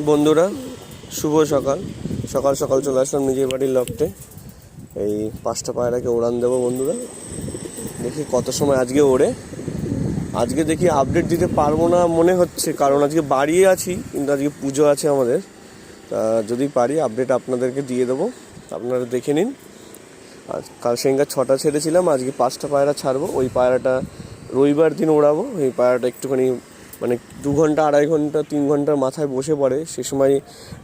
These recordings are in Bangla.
বন্ধুরা, শুভ সকাল। সকাল সকাল চলে আসলাম নিজের বাড়ির লফটে। এই 5টা পায়রাকে উড়ান দেবো বন্ধুরা। দেখি কত সময় আজকে ওড়ে। আজকে দেখি আপডেট দিতে পারবো না মনে হচ্ছে, কারণ আজকে বাড়িয়ে আছি, কিন্তু আজকে পুজো আছে আমাদের। তা যদি পারি আপডেট আপনাদেরকে দিয়ে দেবো, আপনারা দেখে নিন। আর কাল সেঙ্গা 6টা ছেড়েছিলাম, আজকে 5টা পায়রা ছাড়বো। ওই পায়রাটা রবিবার দিন ওড়াবো। এই পায়রাটা একটুখানি মানে 2 ঘন্টা 2.5 ঘন্টা 3 ঘন্টার মাথায় বসে পড়ে, সে সময়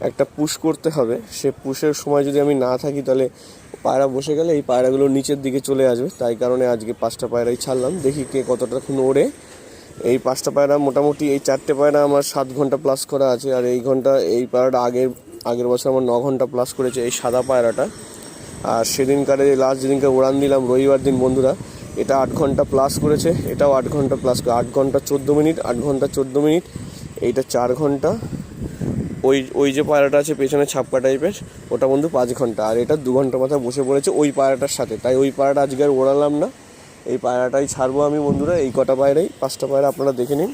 একটা পুশ করতে হবে। সে পুশের সময় যদি আমি না থাকি, তাহলে পায়রা বসে গেলে এই পায়রাগুলো নিচের দিকে চলে আসবে। তাই কারণে আজকে 5টা পায়রাই ছাড়লাম, দেখি কে কতটাক্ষণ ওড়ে। এই 5টা পায়রা মোটামুটি, এই 4টে পায়রা আমার 7 ঘন্টা প্লাস করা আছে। আর এই পায়রাটা আগের বছর আমার 9 ঘন্টা প্লাস করেছে, এই সাদা পায়রাটা। আর সেদিনকারে লাস্ট যেদিনকে উড়ান দিলাম রবিবার দিন বন্ধুরা, এটা 8 ঘন্টা প্লাস করেছে, এটাও 8 ঘন্টা প্লাস করে, 8 ঘন্টা 14 মিনিট, 8 ঘন্টা 14 মিনিট। এইটা 4 ঘন্টা। ওই যে পায়রাটা আছে পেছনে ছাপকা টাইপের, ওটা বন্ধু 5 ঘন্টা। আর এটা 2 ঘন্টা মাথায় বসে পড়েছে ওই পায়রাটার সাথে। তাই ওই পায়রাটা আজকে আর ওড়ালাম না, এই পায়রাটাই ছাড়বো আমি বন্ধুরা। এই কটা পায়রাই, 5টা পায়রা আপনারা দেখে নিন।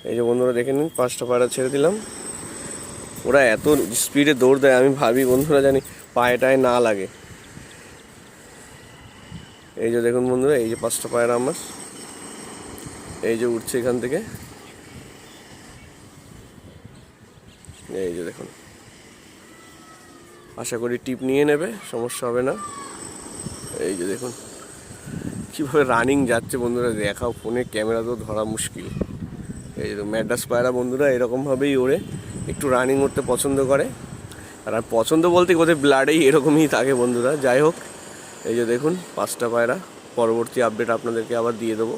এই যে বন্ধুরা দেখে নিন, 5টা পায়রা ছেড়ে দিলাম। ওরা এত স্পিডে দৌড় দেয়, আমি ভাবি বন্ধুরা জানি পায়েটায় না লাগে। এই যে দেখুন বন্ধুরা, এই যে 5টা পায়রা আমার, এই যে উঠছে এখান থেকে। এই যে দেখুন, আশা করি টিপ নিয়ে নেবে, সমস্যা হবে না। এই যে দেখুন কীভাবে রানিং যাচ্ছে বন্ধুরা, দেখাও ফোনে, ক্যামেরা তো ধরা মুশকিল। এই যে ম্যাড্রাস পায়রা বন্ধুরা এরকমভাবেই ওড়ে, একটু রানিং করতে পছন্দ করে। আর পছন্দ বলতে ওদের ব্লাডেই এরকমই থাকে বন্ধুরা। যাই হোক, এই যে দেখুন 5টা পায়রা, পরবর্তী আপডেট আপনাদেরকে আবার দিয়ে দেবো।